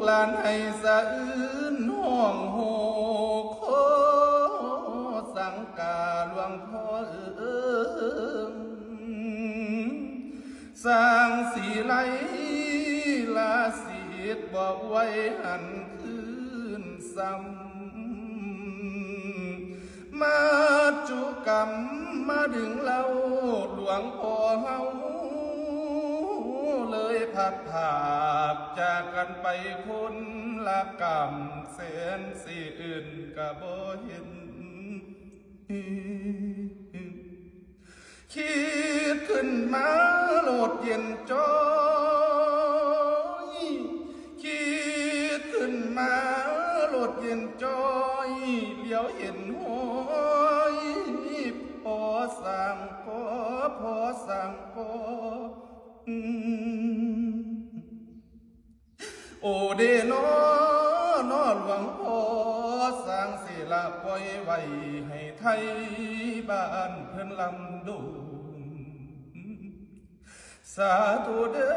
หลานให้สะอื้นห้องโหขอสังกาหลวงพ่อสร้างสีไหลลาสีดบอกไว้หันคืนซ้ำมาจุกรรมมาดึงเราหลวงพ่อเฮาเลยพัดผากจากกันไปคนละกรรมแสนสีอื่นก็บ่เห็นคิดขึ้นมาโลดเย็นจอยคิดขึ้นมาโลดเย็นจอยเลี้ยวเห็นห้อยพอสั่งพอสั่งโอเดนอนอหลวงพ่อสร้างศิลาปล่อยไว้ให้ไทยบ้านเพื่อนลำดูสาธุเดิ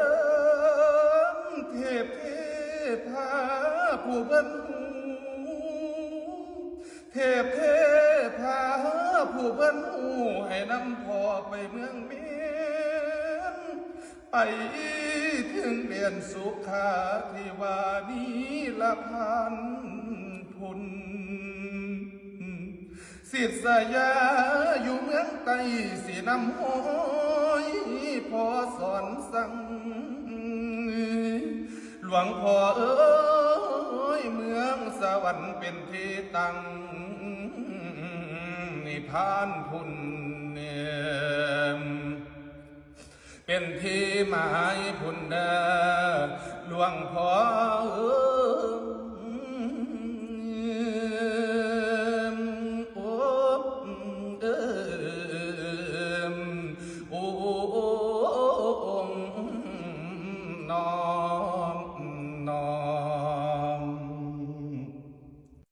มเทพพาผู้เพิ่นหูเทพพาผู้เพิ่นหูให้นำพ่อไปเมืองเมียนไปถึงเรียนสุขาที่ว่านี้ละพันทุนศิษยาอยู่เมืองไต้สีน้ำห้อยพอสอนสั่งหลวงพ่อเอ้ยเมืองสวรรค์เป็นที่ตั้งนิพพานพุนเนี่ยเป็นที่หมายพุนเดหลวงพ่อนอ